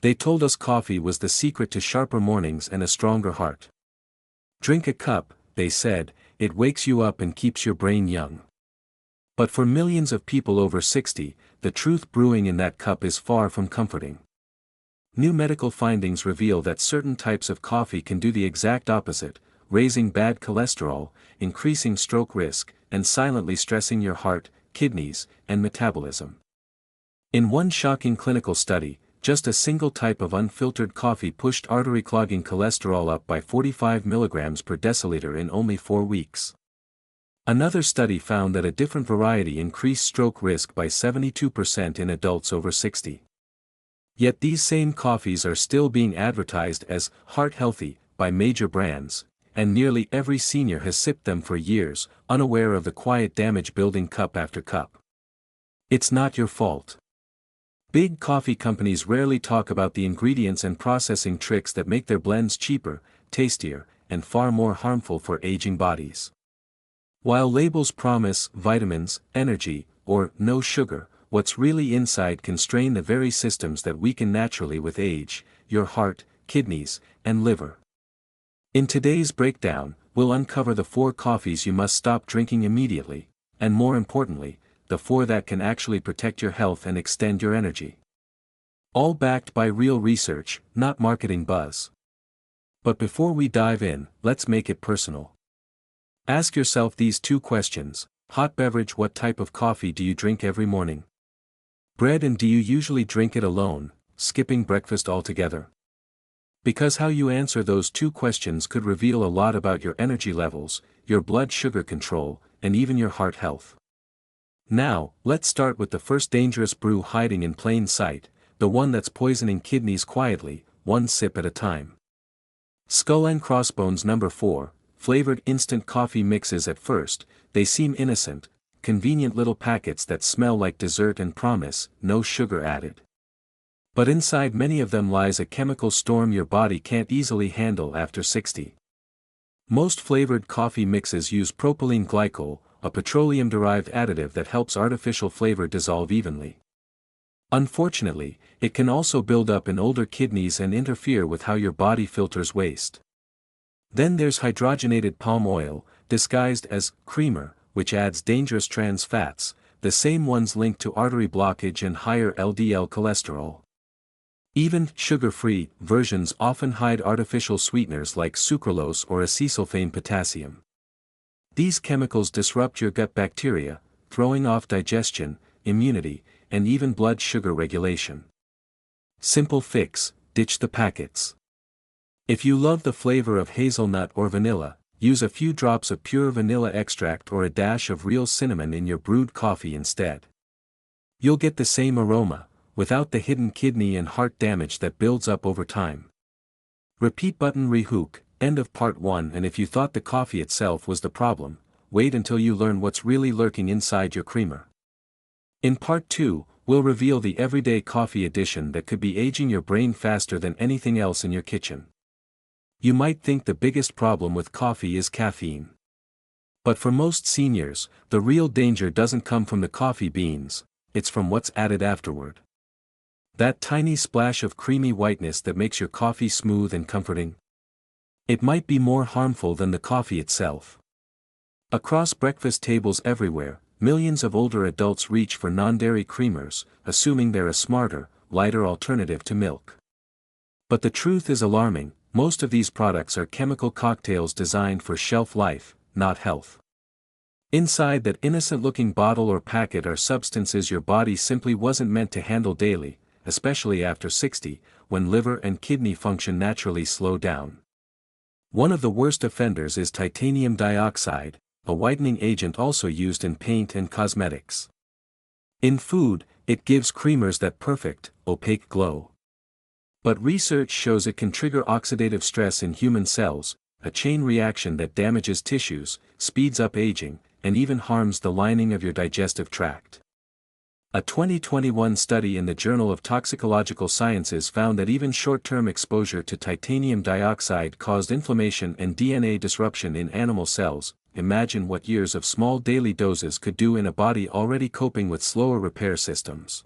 They told us coffee was the secret to sharper mornings and a stronger heart. Drink a cup, they said, it wakes you up and keeps your brain young. But for millions of people over 60, the truth brewing in that cup is far from comforting. New medical findings reveal that certain types of coffee can do the exact opposite, raising bad cholesterol, increasing stroke risk, and silently stressing your heart, kidneys, and metabolism. In one shocking clinical study, just a single type of unfiltered coffee pushed artery-clogging cholesterol up by 45 mg per deciliter in only 4 weeks. Another study found that a different variety increased stroke risk by 72% in adults over 60. Yet these same coffees are still being advertised as heart-healthy by major brands, and nearly every senior has sipped them for years, unaware of the quiet damage building cup after cup. It's not your fault. Big coffee companies rarely talk about the ingredients and processing tricks that make their blends cheaper, tastier, and far more harmful for aging bodies. While labels promise vitamins, energy, or no sugar, what's really inside can strain the very systems that weaken naturally with age: your heart, kidneys, and liver. In today's breakdown, we'll uncover the 4 coffees you must stop drinking immediately, and more importantly, the 4 that can actually protect your health and extend your energy. All backed by real research, not marketing buzz. But before we dive in, let's make it personal. Ask yourself these 2 questions. Hot beverage: what type of coffee do you drink every morning? Bread, and do you usually drink it alone, skipping breakfast altogether? Because how you answer those 2 questions could reveal a lot about your energy levels, your blood sugar control, and even your heart health. Now, let's start with the first dangerous brew hiding in plain sight, the one that's poisoning kidneys quietly, one sip at a time. Skull and Crossbones. Number 4, flavored instant coffee mixes. At first, they seem innocent, convenient little packets that smell like dessert and promise no sugar added. But inside many of them lies a chemical storm your body can't easily handle after 60. Most flavored coffee mixes use propylene glycol, a petroleum-derived additive that helps artificial flavor dissolve evenly. Unfortunately, it can also build up in older kidneys and interfere with how your body filters waste. Then there's hydrogenated palm oil, disguised as creamer, which adds dangerous trans fats, the same ones linked to artery blockage and higher LDL cholesterol. Even sugar-free versions often hide artificial sweeteners like sucralose or acesulfame potassium. These chemicals disrupt your gut bacteria, throwing off digestion, immunity, and even blood sugar regulation. Simple fix: ditch the packets. If you love the flavor of hazelnut or vanilla, use a few drops of pure vanilla extract or a dash of real cinnamon in your brewed coffee instead. You'll get the same aroma, without the hidden kidney and heart damage that builds up over time. Repeat button rehook. End of part 1. And if you thought the coffee itself was the problem, wait until you learn what's really lurking inside your creamer. In part 2, we'll reveal the everyday coffee addition that could be aging your brain faster than anything else in your kitchen. You might think the biggest problem with coffee is caffeine. But for most seniors, the real danger doesn't come from the coffee beans, it's from what's added afterward. That tiny splash of creamy whiteness that makes your coffee smooth and comforting. It might be more harmful than the coffee itself. Across breakfast tables everywhere, millions of older adults reach for non-dairy creamers, assuming they're a smarter, lighter alternative to milk. But the truth is alarming: most of these products are chemical cocktails designed for shelf life, not health. Inside that innocent-looking bottle or packet are substances your body simply wasn't meant to handle daily, especially after 60, when liver and kidney function naturally slow down. One of the worst offenders is titanium dioxide, a whitening agent also used in paint and cosmetics. In food, it gives creamers that perfect, opaque glow. But research shows it can trigger oxidative stress in human cells, a chain reaction that damages tissues, speeds up aging, and even harms the lining of your digestive tract. A 2021 study in the Journal of Toxicological Sciences found that even short-term exposure to titanium dioxide caused inflammation and DNA disruption in animal cells. Imagine what years of small daily doses could do in a body already coping with slower repair systems.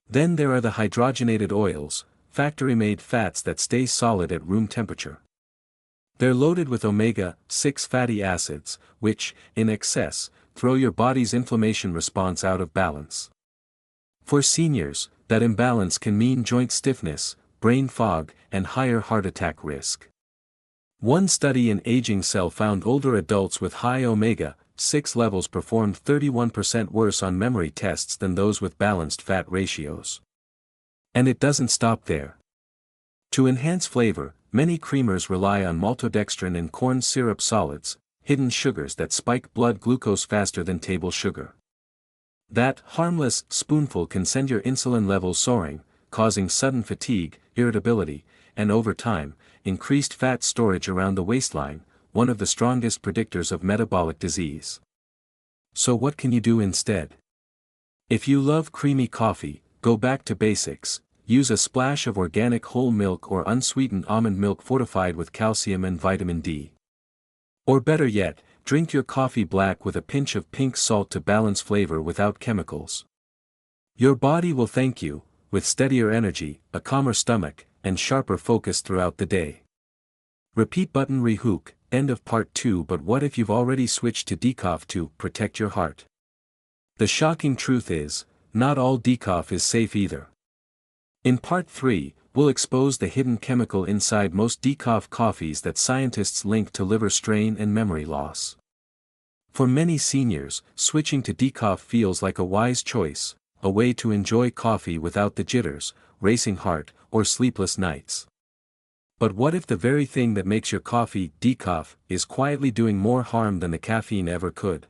Then there are the hydrogenated oils, factory-made fats that stay solid at room temperature. They're loaded with omega-6 fatty acids, which, in excess, throw your body's inflammation response out of balance. For seniors, that imbalance can mean joint stiffness, brain fog, and higher heart attack risk. One study in Aging Cell found older adults with high omega-6 levels performed 31% worse on memory tests than those with balanced fat ratios. And it doesn't stop there. To enhance flavor, many creamers rely on maltodextrin and corn syrup solids, hidden sugars that spike blood glucose faster than table sugar. That harmless spoonful can send your insulin levels soaring, causing sudden fatigue, irritability, and over time, increased fat storage around the waistline, one of the strongest predictors of metabolic disease. So what can you do instead? If you love creamy coffee, go back to basics. Use a splash of organic whole milk or unsweetened almond milk fortified with calcium and vitamin D. Or better yet, drink your coffee black with a pinch of pink salt to balance flavor without chemicals. Your body will thank you, with steadier energy, a calmer stomach, and sharper focus throughout the day. Repeat button rehook, end of part 2. But what if you've already switched to decaf to protect your heart? The shocking truth is, not all decaf is safe either. In part 3, we'll expose the hidden chemical inside most decaf coffees that scientists link to liver strain and memory loss. For many seniors, switching to decaf feels like a wise choice, a way to enjoy coffee without the jitters, racing heart, or sleepless nights. But what if the very thing that makes your coffee decaf is quietly doing more harm than the caffeine ever could?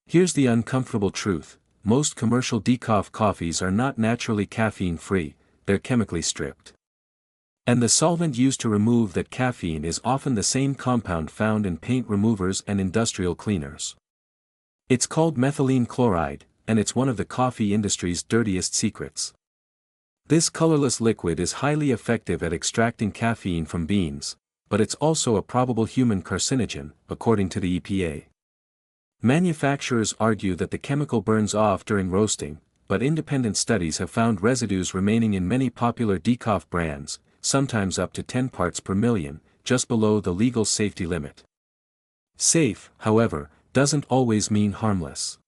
Here's the uncomfortable truth: most commercial decaf coffees are not naturally caffeine-free. They're chemically stripped. And the solvent used to remove that caffeine is often the same compound found in paint removers and industrial cleaners. It's called methylene chloride, and it's one of the coffee industry's dirtiest secrets. This colorless liquid is highly effective at extracting caffeine from beans, but it's also a probable human carcinogen, according to the EPA. Manufacturers argue that the chemical burns off during roasting, but independent studies have found residues remaining in many popular decaf brands, sometimes up to 10 parts per million, just below the legal safety limit. Safe, however, doesn't always mean harmless.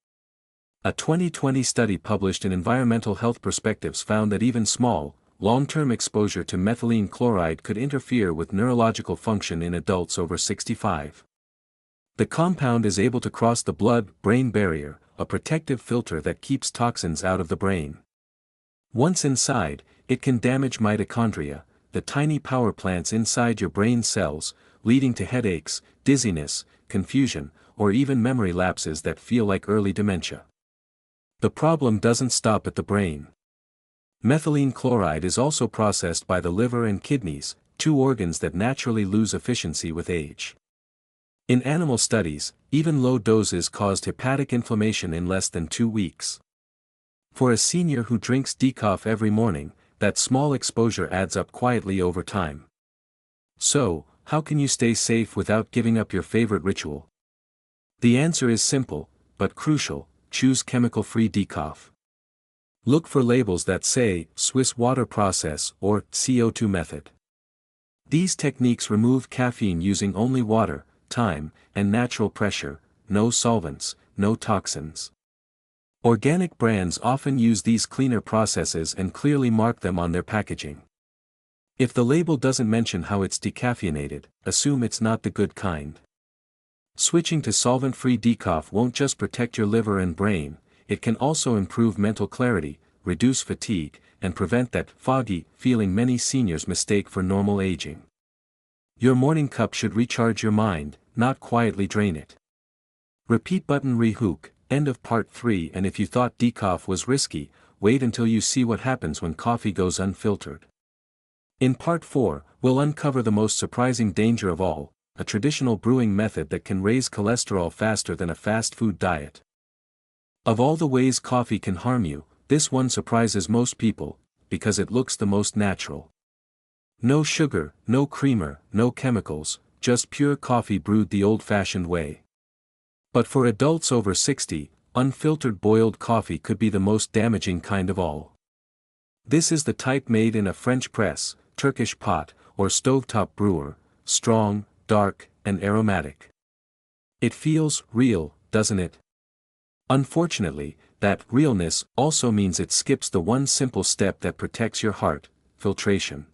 A 2020 study published in Environmental Health Perspectives found that even small, long-term exposure to methylene chloride could interfere with neurological function in adults over 65. The compound is able to cross the blood-brain barrier, a protective filter that keeps toxins out of the brain. Once inside, it can damage mitochondria, the tiny power plants inside your brain cells, leading to headaches, dizziness, confusion, or even memory lapses that feel like early dementia. The problem doesn't stop at the brain. Methylene chloride is also processed by the liver and kidneys, two organs that naturally lose efficiency with age. In animal studies, even low doses caused hepatic inflammation in less than 2 weeks. For a senior who drinks decaf every morning, that small exposure adds up quietly over time. So, how can you stay safe without giving up your favorite ritual? The answer is simple, but crucial: choose chemical-free decaf. Look for labels that say Swiss water process or CO2 method. These techniques remove caffeine using only water, time, and natural pressure, no solvents, no toxins. Organic brands often use these cleaner processes and clearly mark them on their packaging. If the label doesn't mention how it's decaffeinated, assume it's not the good kind. Switching to solvent-free decaf won't just protect your liver and brain, it can also improve mental clarity, reduce fatigue, and prevent that foggy feeling many seniors mistake for normal aging. Your morning cup should recharge your mind, not quietly drain it. Repeat button rehook, end of part 3. And if you thought decaf was risky, wait until you see what happens when coffee goes unfiltered. In part 4, we'll uncover the most surprising danger of all: a traditional brewing method that can raise cholesterol faster than a fast food diet. Of all the ways coffee can harm you, this one surprises most people, because it looks the most natural. No sugar, no creamer, no chemicals, just pure coffee brewed the old-fashioned way. But for adults over 60, unfiltered boiled coffee could be the most damaging kind of all. This is the type made in a French press, Turkish pot, or stovetop brewer, strong, dark, and aromatic. It feels real, doesn't it? Unfortunately, that realness also means it skips the one simple step that protects your heart: filtration.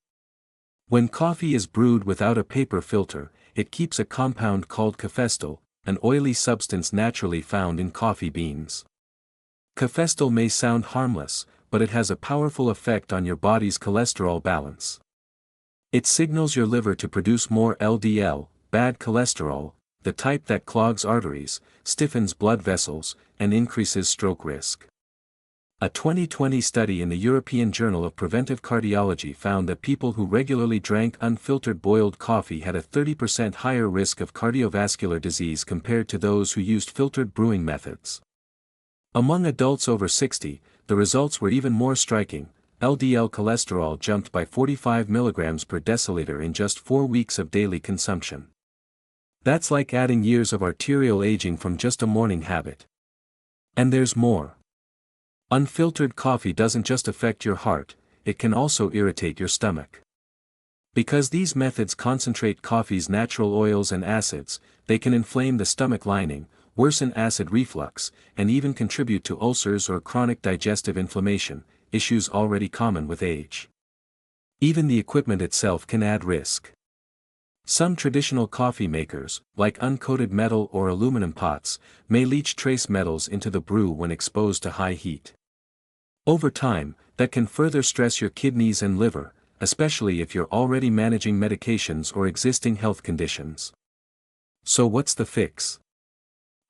When coffee is brewed without a paper filter, it keeps a compound called cafestol, an oily substance naturally found in coffee beans. Cafestol may sound harmless, but it has a powerful effect on your body's cholesterol balance. It signals your liver to produce more LDL, bad cholesterol, the type that clogs arteries, stiffens blood vessels, and increases stroke risk. A 2020 study in the European Journal of Preventive Cardiology found that people who regularly drank unfiltered boiled coffee had a 30% higher risk of cardiovascular disease compared to those who used filtered brewing methods. Among adults over 60, the results were even more striking. LDL cholesterol jumped by 45 mg per deciliter in just 4 weeks of daily consumption. That's like adding years of arterial aging from just a morning habit. And there's more. Unfiltered coffee doesn't just affect your heart, it can also irritate your stomach. Because these methods concentrate coffee's natural oils and acids, they can inflame the stomach lining, worsen acid reflux, and even contribute to ulcers or chronic digestive inflammation, issues already common with age. Even the equipment itself can add risk. Some traditional coffee makers, like uncoated metal or aluminum pots, may leach trace metals into the brew when exposed to high heat. Over time, that can further stress your kidneys and liver, especially if you're already managing medications or existing health conditions. So what's the fix?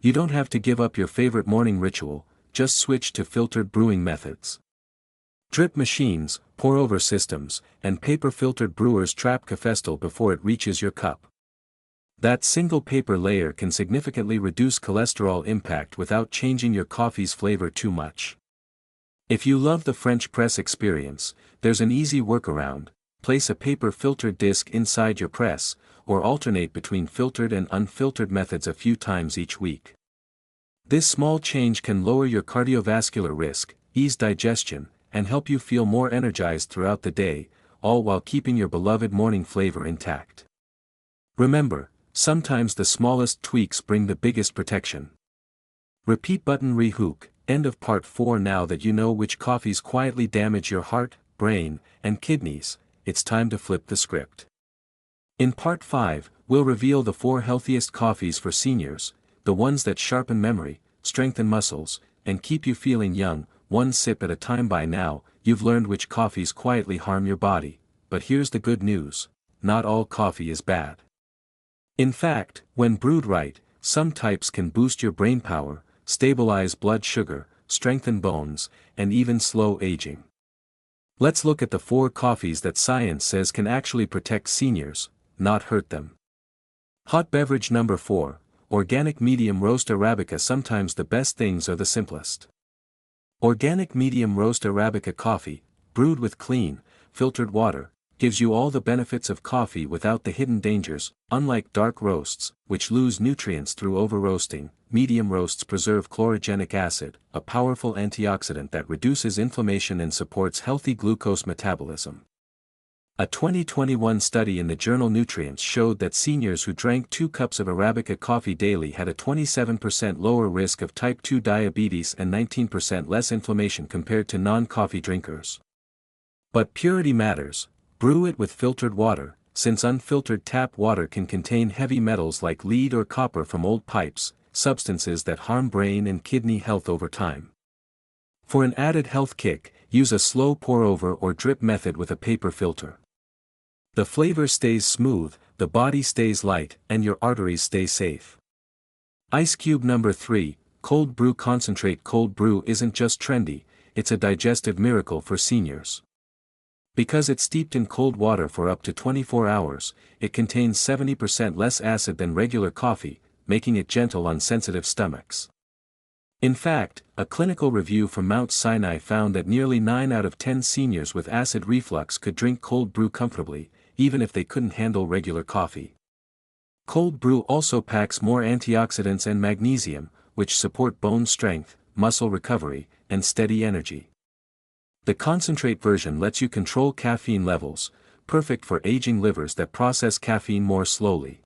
You don't have to give up your favorite morning ritual, just switch to filtered brewing methods. Drip machines, pour-over systems, and paper-filtered brewers trap cafestol before it reaches your cup. That single paper layer can significantly reduce cholesterol impact without changing your coffee's flavor too much. If you love the French press experience, there's an easy workaround: place a paper-filtered disc inside your press, or alternate between filtered and unfiltered methods a few times each week. This small change can lower your cardiovascular risk, ease digestion, and help you feel more energized throughout the day, all while keeping your beloved morning flavor intact. Remember, sometimes the smallest tweaks bring the biggest protection. Repeat button rehook. End of part 4. Now that you know which coffees quietly damage your heart, brain, and kidneys, it's time to flip the script. In part 5, we'll reveal the 4 healthiest coffees for seniors, the ones that sharpen memory, strengthen muscles, and keep you feeling young, one sip at a time. By now, you've learned which coffees quietly harm your body, but here's the good news: not all coffee is bad. In fact, when brewed right, some types can boost your brain power, stabilize blood sugar, strengthen bones, and even slow aging. Let's look at the 4 coffees that science says can actually protect seniors, not hurt them. Hot beverage number 4, organic medium roast Arabica. Sometimes the best things are the simplest. Organic medium roast Arabica coffee, brewed with clean, filtered water, gives you all the benefits of coffee without the hidden dangers. Unlike dark roasts, which lose nutrients through over-roasting, medium roasts preserve chlorogenic acid, a powerful antioxidant that reduces inflammation and supports healthy glucose metabolism. A 2021 study in the journal Nutrients showed that seniors who drank 2 cups of Arabica coffee daily had a 27% lower risk of type 2 diabetes and 19% less inflammation compared to non-coffee drinkers. But purity matters. Brew it with filtered water, since unfiltered tap water can contain heavy metals like lead or copper from old pipes, substances that harm brain and kidney health over time. For an added health kick, use a slow pour-over or drip method with a paper filter. The flavor stays smooth, the body stays light, and your arteries stay safe. Ice cube number 3, cold brew concentrate. Cold brew isn't just trendy, it's a digestive miracle for seniors. Because it's steeped in cold water for up to 24 hours, it contains 70% less acid than regular coffee, making it gentle on sensitive stomachs. In fact, a clinical review from Mount Sinai found that nearly 9 out of 10 seniors with acid reflux could drink cold brew comfortably, even if they couldn't handle regular coffee. Cold brew also packs more antioxidants and magnesium, which support bone strength, muscle recovery, and steady energy. The concentrate version lets you control caffeine levels, perfect for aging livers that process caffeine more slowly.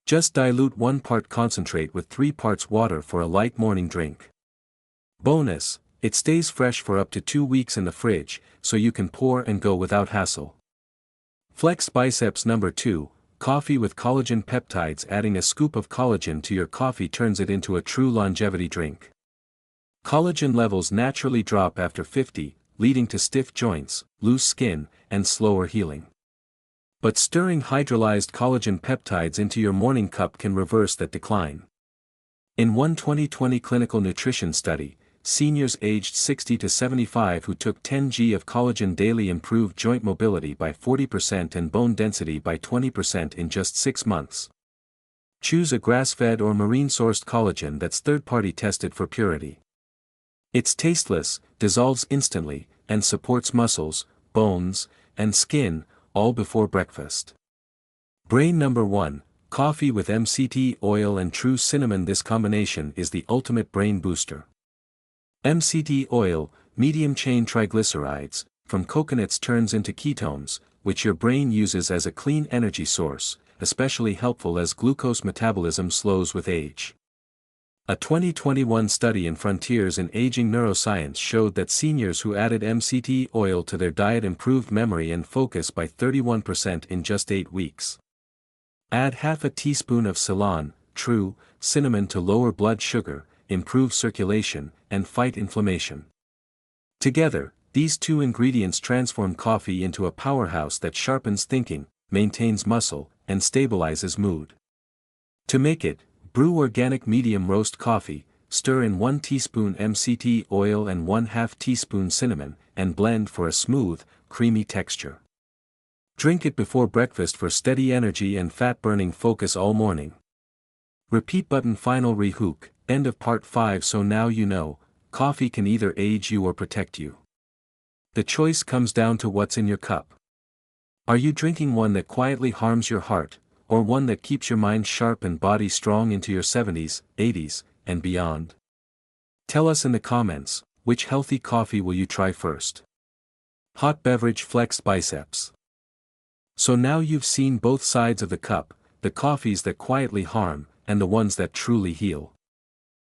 Just dilute 1 part concentrate with 3 parts water for a light morning drink. Bonus, it stays fresh for up to 2 weeks in the fridge, so you can pour and go without hassle. Flex Biceps number 2, coffee with collagen peptides. Adding a scoop of collagen to your coffee turns it into a true longevity drink. Collagen levels naturally drop after 50, leading to stiff joints, loose skin, and slower healing. But stirring hydrolyzed collagen peptides into your morning cup can reverse that decline. In one 2020 clinical nutrition study, seniors aged 60 to 75 who took 10 g of collagen daily improved joint mobility by 40% and bone density by 20% in just 6 months. Choose a grass-fed or marine-sourced collagen that's third-party tested for purity. It's tasteless, dissolves instantly, and supports muscles, bones, and skin, all before breakfast. Brain number 1, coffee with MCT oil and true cinnamon. This combination is the ultimate brain booster. MCT oil, medium-chain triglycerides, from coconuts turns into ketones, which your brain uses as a clean energy source, especially helpful as glucose metabolism slows with age. A 2021 study in Frontiers in Aging Neuroscience showed that seniors who added MCT oil to their diet improved memory and focus by 31% in just 8 weeks. Add half a teaspoon of Ceylon, true, cinnamon to lower blood sugar, improve circulation, and fight inflammation. Together, these 2 ingredients transform coffee into a powerhouse that sharpens thinking, maintains muscle, and stabilizes mood. To make it, brew organic medium roast coffee, stir in 1 teaspoon MCT oil and 1/2 teaspoon cinnamon, and blend for a smooth, creamy texture. Drink it before breakfast for steady energy and fat-burning focus all morning. Repeat button. Final rehook, end of part 5. So now you know, coffee can either age you or protect you. The choice comes down to what's in your cup. Are you drinking one that quietly harms your heart, or one that keeps your mind sharp and body strong into your 70s, 80s, and beyond? Tell us in the comments, which healthy coffee will you try first? Hot beverage. Flex biceps. So now you've seen both sides of the cup, the coffees that quietly harm, and the ones that truly heal.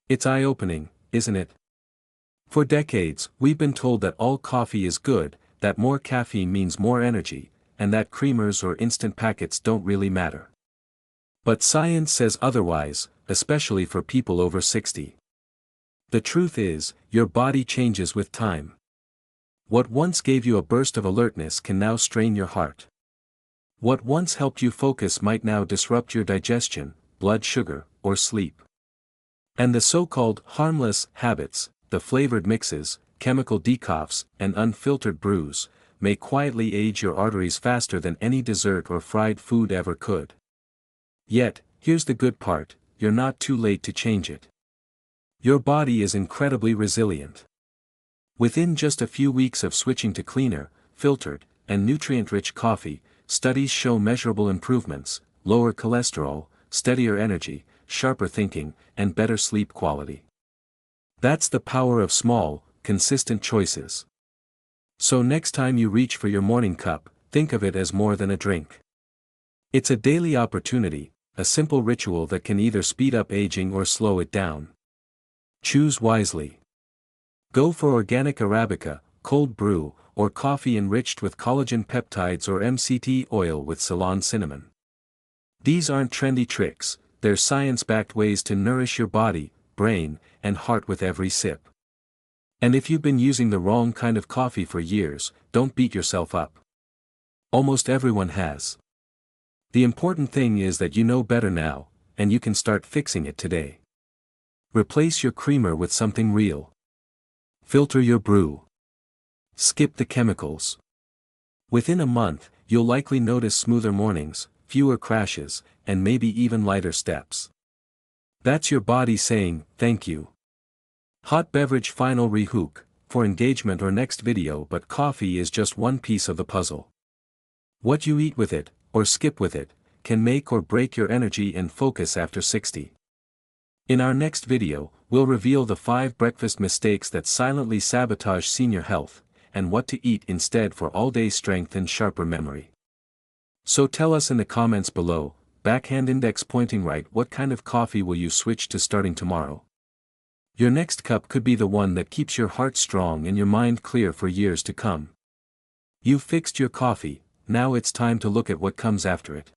It's eye-opening, isn't it? For decades, we've been told that all coffee is good, that more caffeine means more energy, and that creamers or instant packets don't really matter. But science says otherwise, especially for people over 60. The truth is, your body changes with time. What once gave you a burst of alertness can now strain your heart. What once helped you focus might now disrupt your digestion, blood sugar, or sleep. And the so-called harmless habits, the flavored mixes, chemical decofs, and unfiltered brews, may quietly age your arteries faster than any dessert or fried food ever could. Yet, here's the good part, you're not too late to change it. Your body is incredibly resilient. Within just a few weeks of switching to cleaner, filtered, and nutrient-rich coffee, studies show measurable improvements: lower cholesterol, steadier energy, sharper thinking, and better sleep quality. That's the power of small, consistent choices. So next time you reach for your morning cup, think of it as more than a drink. It's a daily opportunity, a simple ritual that can either speed up aging or slow it down. Choose wisely. Go for organic Arabica, cold brew, or coffee enriched with collagen peptides or MCT oil with Ceylon cinnamon. These aren't trendy tricks, they're science-backed ways to nourish your body, brain, and heart with every sip. And if you've been using the wrong kind of coffee for years, don't beat yourself up. Almost everyone has. The important thing is that you know better now, and you can start fixing it today. Replace your creamer with something real. Filter your brew. Skip the chemicals. Within a month, you'll likely notice smoother mornings, fewer crashes, and maybe even lighter steps. That's your body saying, thank you. Hot beverage. Final rehook, for engagement or next video. But coffee is just one piece of the puzzle. What you eat with it, or skip with it, can make or break your energy and focus after 60. In our next video, we'll reveal the 5 breakfast mistakes that silently sabotage senior health, and what to eat instead for all-day strength and sharper memory. So tell us in the comments below, backhand index pointing right, what kind of coffee will you switch to starting tomorrow? Your next cup could be the one that keeps your heart strong and your mind clear for years to come. You've fixed your coffee, now it's time to look at what comes after it.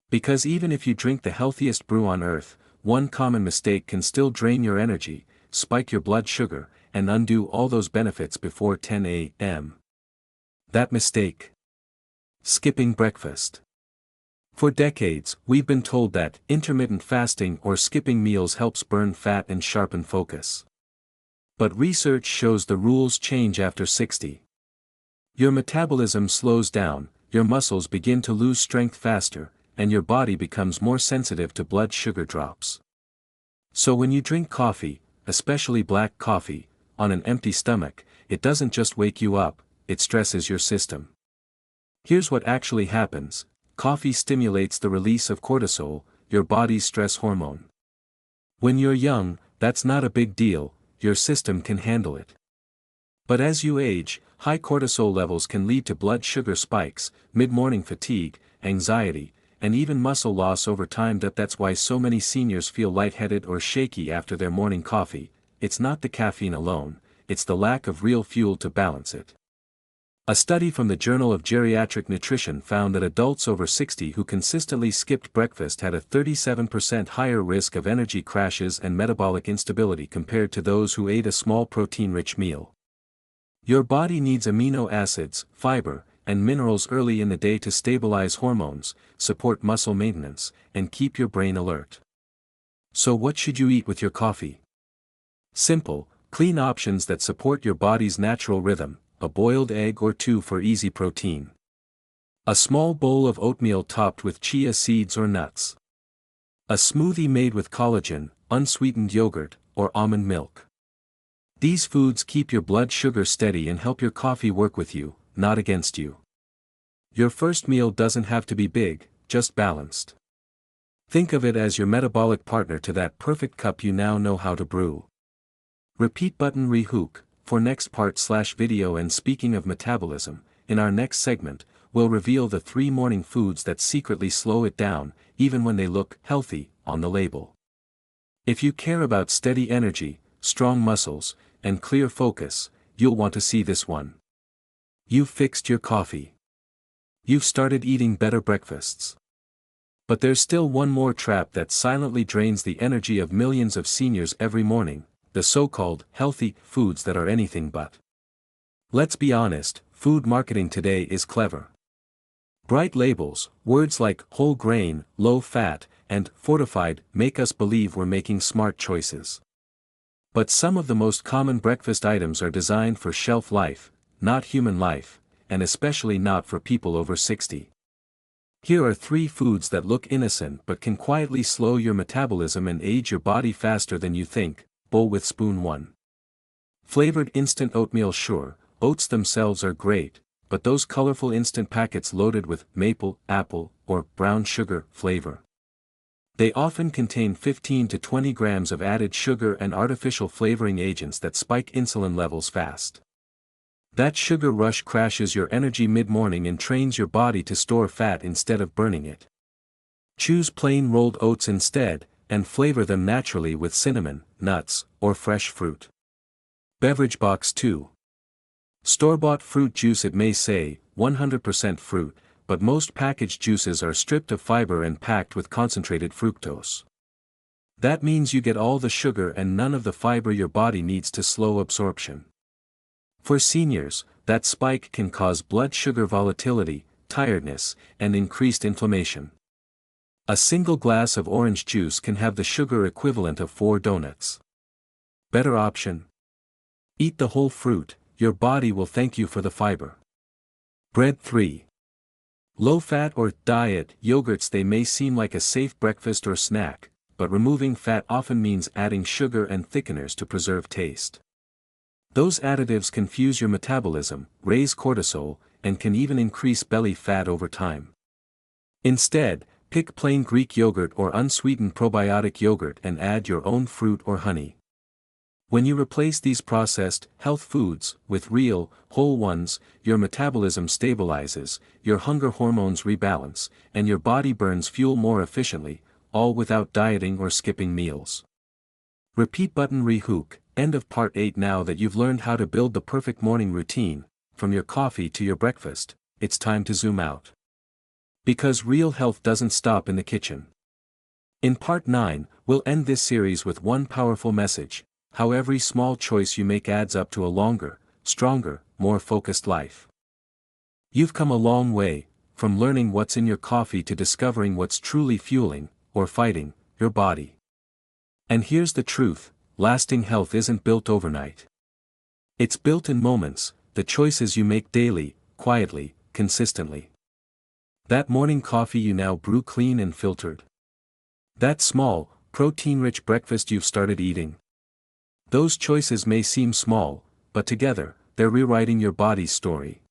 Because even if you drink the healthiest brew on earth, one common mistake can still drain your energy, spike your blood sugar, and undo all those benefits before 10 a.m. That mistake? Skipping breakfast. For decades, we've been told that intermittent fasting or skipping meals helps burn fat and sharpen focus. But research shows the rules change after 60. Your metabolism slows down, your muscles begin to lose strength faster, and your body becomes more sensitive to blood sugar drops. So when you drink coffee, especially black coffee, on an empty stomach, it doesn't just wake you up, it stresses your system. Here's what actually happens: coffee stimulates the release of cortisol, your body's stress hormone. When you're young, that's not a big deal, your system can handle it. But as you age, high cortisol levels can lead to blood sugar spikes, mid-morning fatigue, anxiety, and even muscle loss over time. That's why so many seniors feel lightheaded or shaky after their morning coffee. It's not the caffeine alone, it's the lack of real fuel to balance it. A study from the Journal of Geriatric Nutrition found that adults over 60 who consistently skipped breakfast had a 37% higher risk of energy crashes and metabolic instability compared to those who ate a small protein-rich meal. Your body needs amino acids, fiber, and minerals early in the day to stabilize hormones, support muscle maintenance, and keep your brain alert. So what should you eat with your coffee? Simple, clean options that support your body's natural rhythm: a boiled egg or two for easy protein. A small bowl of oatmeal topped with chia seeds or nuts. A smoothie made with collagen, unsweetened yogurt, or almond milk. These foods keep your blood sugar steady and help your coffee work with you, not against you. Your first meal doesn't have to be big, just balanced. Think of it as your metabolic partner to that perfect cup you now know how to brew. Repeat button rehook for next part/video. And speaking of metabolism, in our next segment, we'll reveal the 3 morning foods that secretly slow it down, even when they look healthy on the label. If you care about steady energy, strong muscles, and clear focus, you'll want to see this one. You've fixed your coffee. You've started eating better breakfasts. But there's still one more trap that silently drains the energy of millions of seniors every morning: the so-called healthy foods that are anything but. Let's be honest, food marketing today is clever. Bright labels, words like whole grain, low fat, and fortified make us believe we're making smart choices. But some of the most common breakfast items are designed for shelf life, not human life, and especially not for people over 60. Here are 3 foods that look innocent but can quietly slow your metabolism and age your body faster than you think. Bowl with spoon. 1. Flavored instant oatmeal. Sure, oats themselves are great, but those colorful instant packets loaded with maple, apple, or brown sugar flavor. They often contain 15 to 20 grams of added sugar and artificial flavoring agents that spike insulin levels fast. That sugar rush crashes your energy mid-morning and trains your body to store fat instead of burning it. Choose plain rolled oats instead, and flavor them naturally with cinnamon, nuts, or fresh fruit. Beverage box. 2. Store-bought fruit juice. It may say 100% fruit, but most packaged juices are stripped of fiber and packed with concentrated fructose. That means you get all the sugar and none of the fiber your body needs to slow absorption. For seniors, that spike can cause blood sugar volatility, tiredness, and increased inflammation. A single glass of orange juice can have the sugar equivalent of 4 donuts. Better option? Eat the whole fruit, your body will thank you for the fiber. Bread. 3. Low-fat or diet yogurts. They may seem like a safe breakfast or snack, but removing fat often means adding sugar and thickeners to preserve taste. Those additives confuse your metabolism, raise cortisol, and can even increase belly fat over time. Instead, pick plain Greek yogurt or unsweetened probiotic yogurt and add your own fruit or honey. When you replace these processed, health foods with real, whole ones, your metabolism stabilizes, your hunger hormones rebalance, and your body burns fuel more efficiently, all without dieting or skipping meals. Repeat button rehook, end of part 8. Now that you've learned how to build the perfect morning routine, from your coffee to your breakfast, it's time to zoom out. Because real health doesn't stop in the kitchen. In part 9, we'll end this series with one powerful message: how every small choice you make adds up to a longer, stronger, more focused life. You've come a long way, from learning what's in your coffee to discovering what's truly fueling, or fighting, your body. And here's the truth: lasting health isn't built overnight. It's built in moments, the choices you make daily, quietly, consistently. That morning coffee you now brew clean and filtered. That small, protein-rich breakfast you've started eating. Those choices may seem small, but together, they're rewriting your body's story.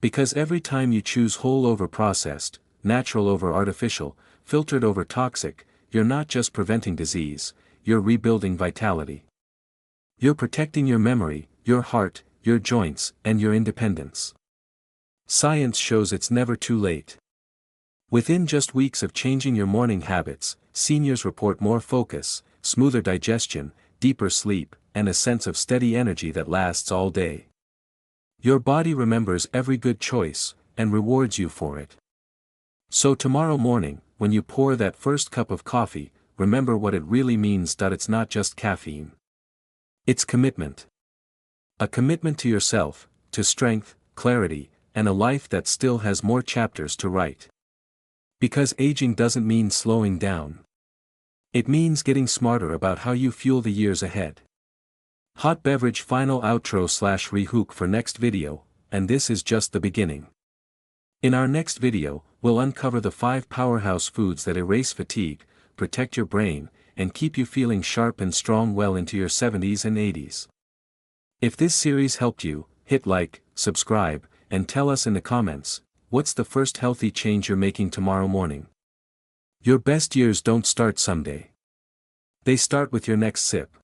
Because every time you choose whole over processed, natural over artificial, filtered over toxic, you're not just preventing disease, you're rebuilding vitality. You're protecting your memory, your heart, your joints, and your independence. Science shows it's never too late. Within just weeks of changing your morning habits, seniors report more focus, smoother digestion, deeper sleep, and a sense of steady energy that lasts all day. Your body remembers every good choice, and rewards you for it. So tomorrow morning, when you pour that first cup of coffee, remember what it really means. It's not just caffeine. It's commitment. A commitment to yourself, to strength, clarity, and a life that still has more chapters to write. Because aging doesn't mean slowing down. It means getting smarter about how you fuel the years ahead. Hot beverage final outro / rehook for next video, and this is just the beginning. In our next video, we'll uncover the 5 powerhouse foods that erase fatigue, protect your brain, and keep you feeling sharp and strong well into your 70s and 80s. If this series helped you, hit like, subscribe, and tell us in the comments, what's the first healthy change you're making tomorrow morning? Your best years don't start someday. They start with your next sip.